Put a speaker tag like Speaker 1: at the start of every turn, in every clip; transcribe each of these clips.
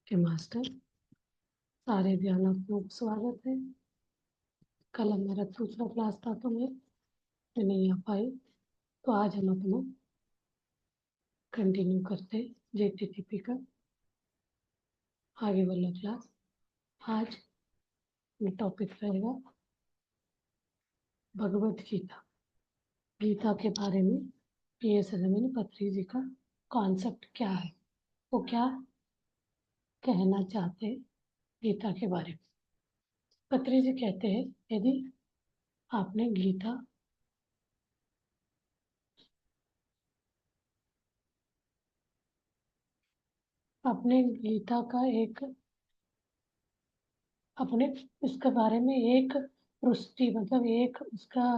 Speaker 1: के मास्टर सारे ध्यानात्मों को स्वागत है। कल हमारा दूसरा क्लास था तो मैं नहीं आ पाई, तो आज हम अपना कंटिन्यू करते JTTP का आगे वाला क्लास। आज टॉपिक रहेगा भगवत गीता। गीता के बारे में PS रमन पत्री जी का कॉन्सेप्ट क्या है, वो क्या कहना चाहते हैं गीता के बारे में। पत्री जी कहते हैं, यदि आपने गीता का अपने इसके बारे में एक पृष्ठि मतलब एक उसका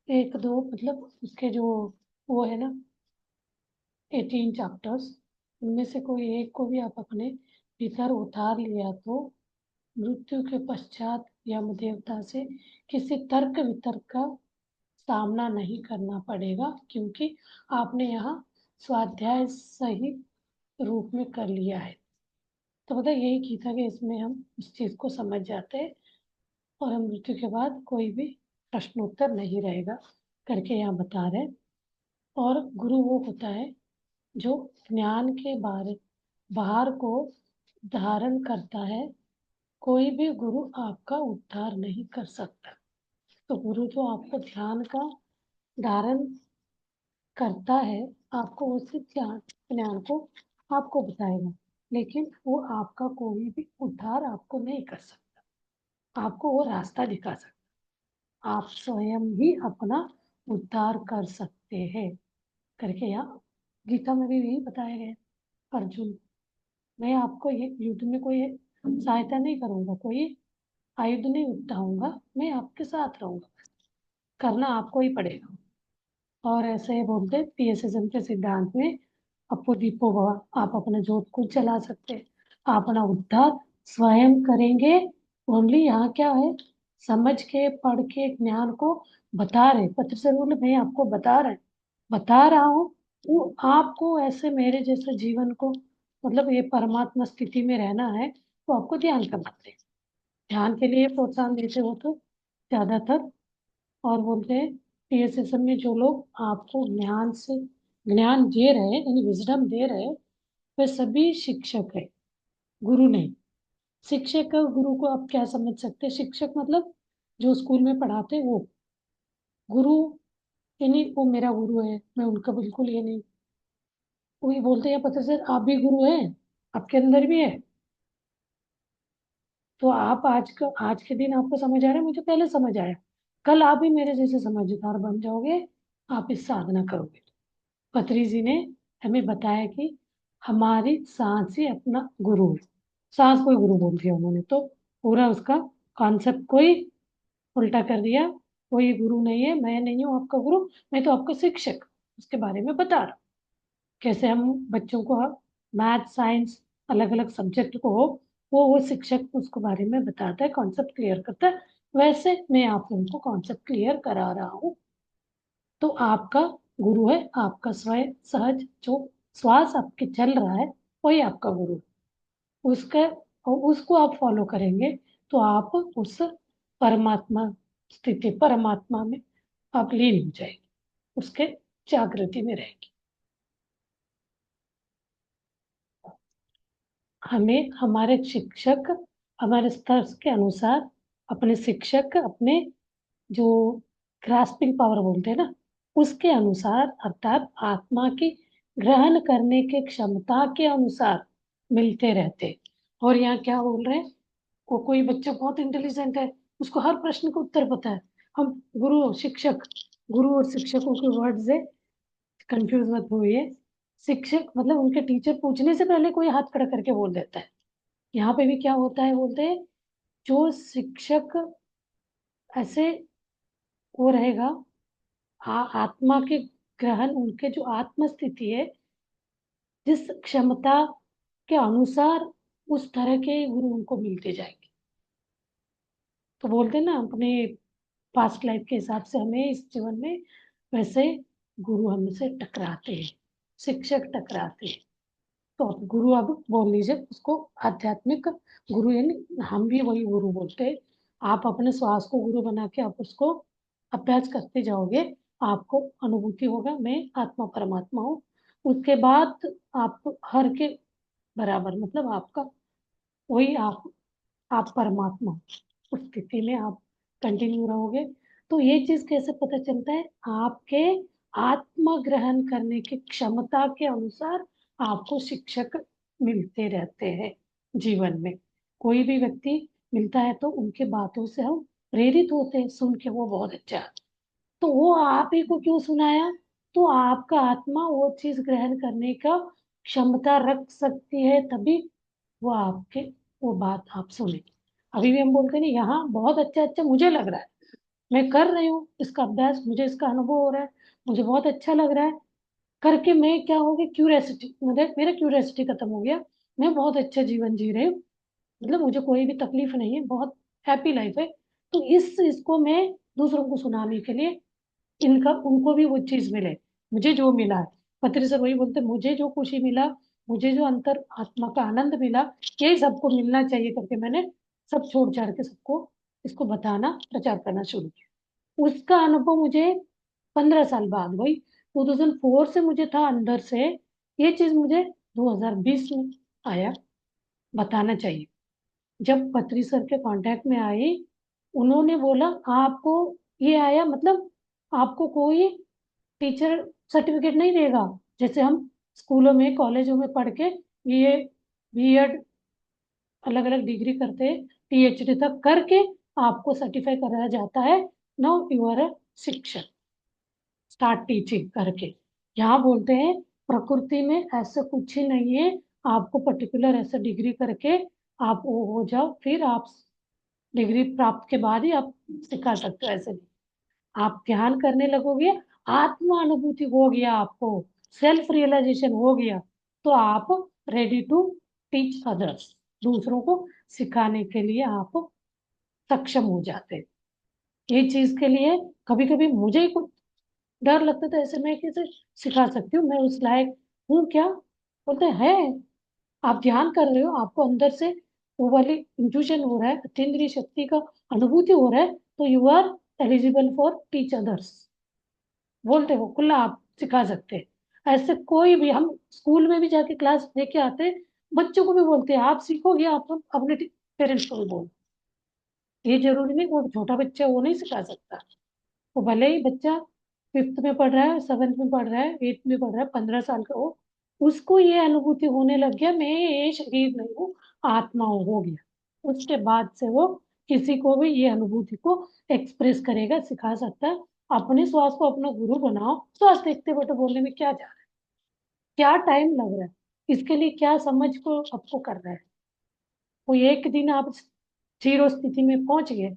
Speaker 1: एक दो मतलब उसके जो वो है ना 18 चैप्टर्स, उनमें से कोई एक को भी आप अपने भीतर उतार लिया तो मृत्यु के पश्चात यमदेवता से किसी तर्क वितर्क का सामना नहीं करना पड़ेगा, क्योंकि आपने यहाँ स्वाध्याय सही रूप में कर लिया है। तो मतलब यही गीता के इसमें हम इस चीज को समझ जाते हैं और हम मृत्यु के बाद कोई भी प्रश्नोत्तर नहीं रहेगा करके यहाँ बता रहे। और गुरु वो होता है जो ज्ञान के बाहर को धारण करता है। कोई भी गुरु आपका उद्धार नहीं कर सकता। तो गुरु जो आपको ध्यान का धारण करता है, आपको उसी ज्ञान को आपको बताएगा, लेकिन वो आपका कोई भी उद्धार आपको नहीं कर सकता। आपको वो रास्ता दिखा सकता, आप स्वयं ही अपना उद्धार कर सकते हैं करके यहाँ गीता में भी यही बताया गया। अर्जुन, मैं आपको ये युद्ध में कोई सहायता नहीं करूंगा, कोई आयुध नहीं उठाऊंगा, मैं आपके साथ रहूंगा, करना आपको ही पड़ेगा। और ऐसे बोलते PSSM के सिद्धांत में अपो दीपो भव, आप अपना जोत खुद जला सकते हैं, आप अपना उद्धार स्वयं करेंगे। ओनली यहाँ क्या है, समझ के पढ़ के ज्ञान को बता रहे, पत्र से बोले मैं आपको बता रहा हूँ। वो आपको ऐसे मेरे जैसे जीवन को मतलब ये परमात्मा स्थिति में रहना है, तो आपको ध्यान करना पड़ेगा। ध्यान के लिए प्रोत्साहन देते हो तो ज्यादातर, और बोलते हैं PSSM में जो लोग आपको ज्ञान दे रहे यानी विजडम दे रहे, वे सभी शिक्षक है, गुरु नहीं। शिक्षक और गुरु को आप क्या समझ सकते हैं? शिक्षक मतलब जो स्कूल में पढ़ाते वो। गुरु यानी वो मेरा गुरु है, मैं उनका बिल्कुल ये नहीं। वही बोलते हैं पता सर आप भी गुरु हैं, आपके अंदर भी है। तो आप आज के दिन आपको समझ आ रहा है, मुझे पहले समझ आया, कल आप भी मेरे जैसे समझदार बन जाओगे, आप इस साधना करोगे। पत्री जी ने हमें बताया कि हमारी सांस ही अपना गुरु है। सांस को ही गुरु बोल दिया उन्होंने, तो पूरा उसका कॉन्सेप्ट को ही उल्टा कर दिया। कोई गुरु नहीं है, मैं नहीं हूँ आपका गुरु, मैं तो आपका शिक्षक उसके बारे में बता रहा हूँ। कैसे हम बच्चों को मैथ साइंस अलग अलग सब्जेक्ट को वो शिक्षक उसके बारे में बताता है, कॉन्सेप्ट क्लियर करता है, वैसे मैं आप उनको कॉन्सेप्ट क्लियर करा रहा हूँ। तो आपका गुरु है आपका स्वयं सहज जो श्वास आपके चल रहा है, वही आपका गुरु है। उसका उसको आप फॉलो करेंगे तो आप उस परमात्मा परमात्मा में आप लीन हो जाएंगे, उसके जागृति में रहेंगे। हमें हमारे शिक्षक हमारे स्तर के अनुसार अपने शिक्षक अपने जो ग्रास्पिंग पावर बोलते हैं ना, उसके अनुसार अर्थात आत्मा की ग्रहण करने की क्षमता के अनुसार मिलते रहते। और यहाँ क्या बोल रहे हैं, कोई बच्चा बहुत इंटेलिजेंट है, उसको हर प्रश्न का उत्तर पता है, हम गुरु और शिक्षकों के वर्ड से कंफ्यूज मत हुए। शिक्षक मतलब उनके टीचर पूछने से पहले कोई हाथ खड़ा करके बोल देता है। यहाँ पे भी क्या होता है, बोलते हैं जो शिक्षक ऐसे वो रहेगा, आत्मा के ग्रहण उनके जो आत्म स्थिति है, जिस क्षमता के अनुसार उस तरह के गुरु उनको मिलते जाएंगे। तो बोलते हैं ना अपने पास्ट लाइफ के हिसाब से हमें इस जीवन में वैसे गुरु हमसे टकराते हैं, शिक्षक टकराते हैं। तो गुरु अब बोल लीजिए उसको, आध्यात्मिक गुरु, यानी हम भी वही गुरु बोलते हैं। आप अपने श्वास को गुरु बना के आप उसको अभ्यास करते जाओगे, आपको अनुभूति होगा मैं आत्मा परमात्मा हूँ। उसके बाद आप हर के बराबर, मतलब आपका वही आप परमात्मा, उस स्थिति में आप कंटिन्यू रहोगे। तो ये चीज कैसे पता चलता है? आपके आत्म ग्रहण करने की क्षमता के अनुसार आपको शिक्षक मिलते रहते हैं जीवन में। कोई भी व्यक्ति मिलता है तो उनके बातों से हम प्रेरित होते हैं, सुन के वो बहुत अच्छा है। तो वो आप ही को क्यों सुनाया? तो आपका आत्मा वो चीज ग्रहण करने का क्षमता रख सकती है, तभी वो आपके वो बात आप सुने। अभी भी हम बोलते नहीं, यहाँ बहुत अच्छा अच्छा मुझे लग रहा है, मैं कर रही हूँ इसका अभ्यास, मुझे इसका अनुभव हो रहा है, मुझे बहुत अच्छा लग रहा है करके। मैं क्या हो गया, क्यूरियोसिटी, मतलब मेरा क्यूरियोसिटी खत्म हो गया। मैं बहुत अच्छा जीवन जी रही हूँ, मतलब मुझे कोई भी तकलीफ नहीं है, बहुत हैप्पी लाइफ है। तो इसको मैं दूसरों को सुनाने के लिए, इनका उनको भी वो चीज मिले, मुझे जो मिला है। पत्री सर वही बोलते, मुझे जो खुशी मिला, मुझे जो अंतर आत्मा का आनंद मिला, यही सबको मिलना चाहिए करके मैंने सब छोड़ छाड़ के सबको इसको बताना, प्रचार करना शुरू किया। उसका अनुभव मुझे 15 साल बाद, वही 2004 से मुझे था अंदर से, ये चीज मुझे 2020 में आया, बताना चाहिए। जब पत्री सर के कांटेक्ट में आई, उन्होंने बोला आपको ये आया, मतलब आपको कोई टीचर सर्टिफिकेट नहीं देगा, जैसे हम स्कूलों में कॉलेजों में पढ़ के ये बीएड अलग अलग डिग्री करते, पीएचडी तक करके आपको सर्टिफाई कराया जाता है, नाउ यू आर अ शिक्षक, स्टार्ट टीचिंग करके। यहाँ बोलते हैं प्रकृति में ऐसा कुछ ही नहीं है, आपको पर्टिकुलर ऐसा डिग्री करके आप वो हो जाओ, फिर आप डिग्री प्राप्त के बाद ही आप सिखा सकते हो, ऐसे नहीं। आप ध्यान करने लगोगे, आत्मा अनुभूति हो गया आपको, सेल्फ रियलाइजेशन हो गया, तो आप रेडी टू टीच अदर्स, दूसरों को सिखाने के लिए आप सक्षम हो जाते हैं। ये चीज के लिए कभी कभी मुझे ही कुछ डर लगता था, ऐसे मैं कैसे सिखा सकती हूँ, मैं उस लायक हूँ क्या? बोलते हैं आप ध्यान कर रहे हो, आपको अंदर से वो वाली इंट्यूशन हो रहा है, अतीन्द्रिय शक्ति का अनुभूति हो रहा है, तो you are eligible for teach others. बोलते हो खुला, आप सिखा सकते हैं। ऐसे कोई भी, हम स्कूल में भी जाके क्लास देके आते हैं, बच्चों को भी बोलते हैं आप सीखोगे, आप अपने पेरेंट्स को भी बोलो। ये जरूरी नहीं, वो छोटा बच्चा वो नहीं सिखा सकता, वो भले ही बच्चा फिफ्थ में पढ़ रहा है, सेवेंथ में पढ़ रहा है, एट्थ में पढ़ रहा है, 15 साल का हो, उसको ये अनुभूति होने लग गया मैं ये शरीर नहीं हूँ, आत्मा हो गया। उसके बाद से वो किसी को भी ये अनुभूति को एक्सप्रेस करेगा, सिखा सकता है। अपने श्वास को अपना गुरु बनाओ, श्वास देखते बैठो, बोलने में क्या जा रहा है, क्या टाइम लग रहा है, इसके लिए क्या समझ को आपको कर रहा है। वो एक दिन आप जीरो स्थिति में पहुंच गए,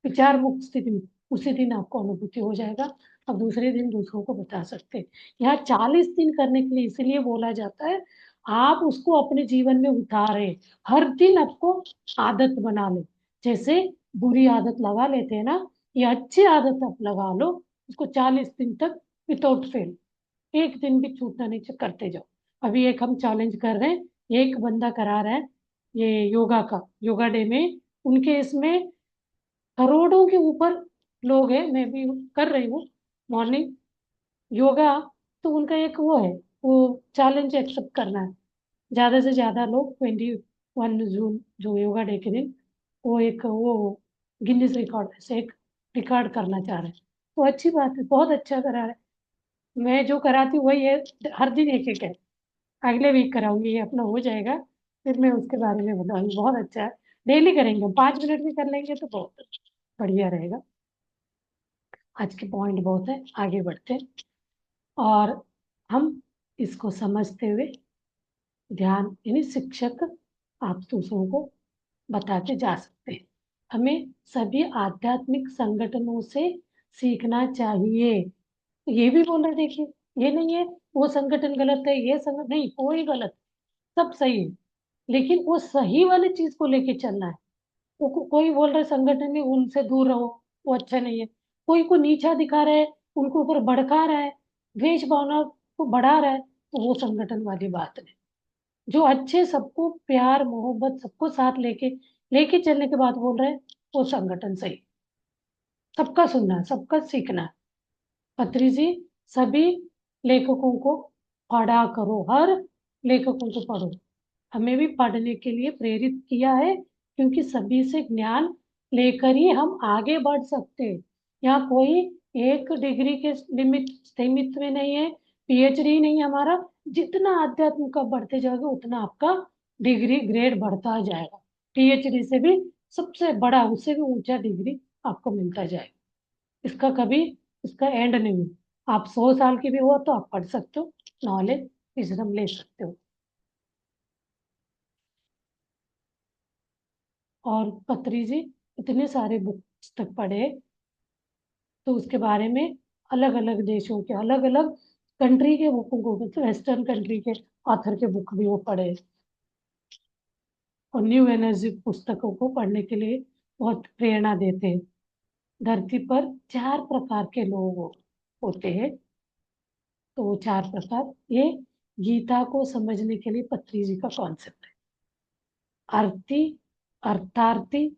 Speaker 1: विचार मुक्त स्थिति में, उसी दिन आपको अनुभूति हो जाएगा। अब दूसरे दिन दूसरों को बता सकते हैं। यहाँ 40 दिन करने के लिए इसलिए बोला जाता है, आप उसको अपने जीवन में उतारे, हर दिन आपको आदत बना ले। जैसे बुरी आदत लगा लेते हैं ना, ये अच्छी आदत आप लगा लो, उसको 40 दिन तक विदाउट फेल, एक दिन भी छूटना नहीं चाहिए, करते जाओ। अभी एक हम चैलेंज कर रहे हैं, एक बंदा करा रहा है ये योगा का, योगा डे में, उनके इसमें करोड़ों के ऊपर लोग हैं, मैं भी कर रही हूँ मॉर्निंग योगा। तो उनका एक वो है, वो चैलेंज एक्सेप्ट करना है, ज्यादा से ज्यादा लोग 21 जून जो योगा डे के दिन, वो एक वो गिनीज रिकॉर्ड से एक रिकॉर्ड करना चाह रहे हैं। तो अच्छी बात है, बहुत अच्छा करा रहे हैं। मैं जो कराती हूँ वही है, हर दिन एक एक है, अगले वीक कराऊंगी, ये अपना हो जाएगा, फिर मैं उसके बारे में बताऊंगी। बहुत अच्छा है, डेली करेंगे, 5 मिनट भी कर लेंगे तो बहुत बढ़िया रहेगा। आज के पॉइंट बहुत है, आगे बढ़ते हैं। और हम इसको समझते हुए ध्यान, यानी शिक्षक आप दूसरों को बताते जा सकते हैं। हमें सभी आध्यात्मिक संगठनों से सीखना चाहिए। ये भी बोल रहे देखिए, ये नहीं है वो संगठन गलत है, ये संगठन नहीं, कोई गलत, सब सही है, लेकिन वो सही वाली चीज को लेके चलना है। कोई बोल रहा है संगठन में उनसे दूर रहो, वो अच्छा नहीं है। कोई को नीचा दिखा रहा है, उनको ऊपर भड़का रहा है, द्वेष भावना को बढ़ा रहा है, तो वो संगठन वाली बात नहीं। जो अच्छे, सबको प्यार मोहब्बत सबको साथ लेके लेके चलने के बाद बोल रहे हैं, वो संगठन सही। सबका सुनना है, सबका सीखना है। पत्री जी, सभी लेखकों को पढ़ा करो, हर लेखकों को पढ़ो। हमें भी पढ़ने के लिए प्रेरित किया है, क्योंकि सभी से ज्ञान लेकर ही हम आगे बढ़ सकते हैं। यहाँ कोई एक डिग्री के लिमिट सीमित में नहीं है, पीएचडी नहीं है हमारा। जितना अध्यात्म का बढ़ते जाओगे उतना आपका डिग्री ग्रेड बढ़ता जाएगा। पीएचडी से भी सबसे बड़ा, उससे भी ऊंचा डिग्री आपको मिलता जाएगा। इसका कभी, इसका एंड नहीं है। आप 100 साल की भी हो तो आप पढ़ सकते हो, नॉलेज विजडम ले सकते हो। और पत्री जी, इतने सारे पुस्तक पढ़े, तो उसके बारे में अलग अलग देशों के, अलग अलग कंट्री के बुकों को, मतलब वेस्टर्न कंट्री के ऑथर के बुक भी वो पढ़े। और न्यू एनर्जी पुस्तकों को पढ़ने के लिए बहुत प्रेरणा देते हैं। धरती पर 4 प्रकार के लोग होते हैं। तो वो 4 प्रकार, ये गीता को समझने के लिए पत्री जी का कॉन्सेप्ट है। अर्थी, अर्थार्थी,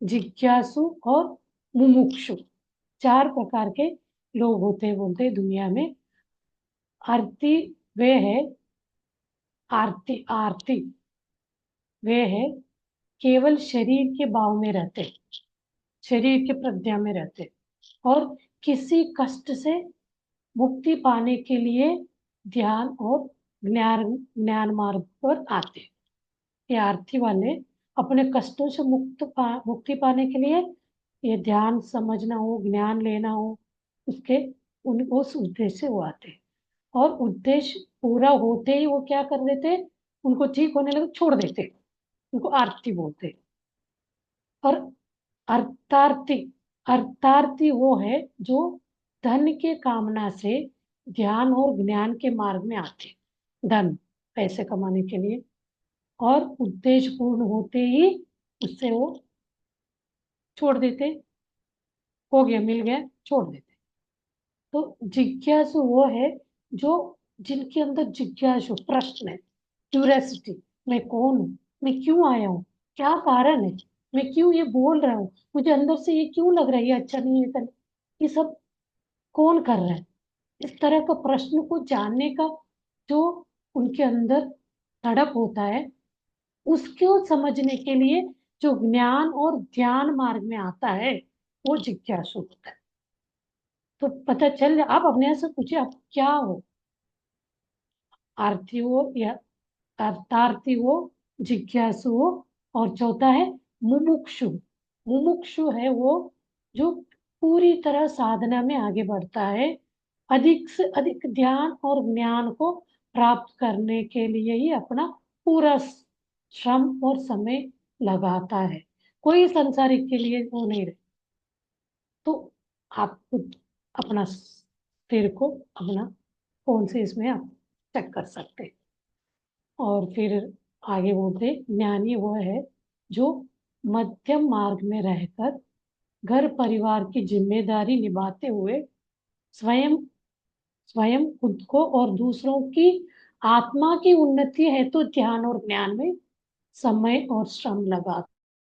Speaker 1: जिज्ञासु और मुमुक्षु, 4 प्रकार के लोग होते हैं बोलते हैं दुनिया में। आरती वे है, आरती आरती वे है केवल शरीर के भाव में रहते, शरीर के प्रज्ञा में रहते, और किसी कष्ट से मुक्ति पाने के लिए ध्यान और ज्ञान ज्ञान मार्ग पर आते। ये आरती वाले अपने कष्टों से मुक्ति पाने के लिए, ये ध्यान समझना हो, ज्ञान लेना हो, उसके उस उद्देश्य से वो आते हैं। और उद्देश्य पूरा होते ही वो क्या कर देते, उनको ठीक होने लगे छोड़ देते, उनको आरती बोलते। और अर्थार्थी, अर्थार्थी वो है जो धन के कामना से ध्यान और ज्ञान के मार्ग में आते, धन पैसे कमाने के लिए, और उद्देश्य पूर्ण होते ही उससे वो छोड़ देते, हो गया मिल गया छोड़ देते। तो जिज्ञासु वो है जो, जिनके अंदर जिज्ञासु प्रश्न है, क्यूरियोसिटी, मैं कौन हूँ, मैं क्यों आया हूँ, क्या कारण है, मैं क्यों ये बोल रहा हूँ, मुझे अंदर से ये क्यों लग रहा है ये अच्छा नहीं है, ये सब कौन कर रहा है। इस तरह का प्रश्न को जानने का जो उनके अंदर तड़प होता है, उसको समझने के लिए जो ज्ञान और ध्यान मार्ग में आता है, वो जिज्ञासु होता है। तो पता चल जाए, आप अपने आप से पूछिए आप क्या हो। आरती हो या अर्थार्थी हो, जिज्ञासु हो, और चौथा है मुमुक्षु। मुमुक्षु है वो जो पूरी तरह साधना में आगे बढ़ता है, अधिक से अधिक ध्यान और ज्ञान को प्राप्त करने के लिए ही अपना पूरा श्रम और समय लगाता है। कोई संसारिक के लिए वो नहीं रहे। तो आप खुद अपना सिर को अपना फोन से इसमें आप चेक कर सकते हैं। और फिर आगे बोलते, ज्ञानी वह है जो मध्यम मार्ग में रहकर घर परिवार की जिम्मेदारी निभाते हुए स्वयं स्वयं खुद को और दूसरों की आत्मा की उन्नति हेतु ध्यान और ज्ञान में समय और श्रम लगा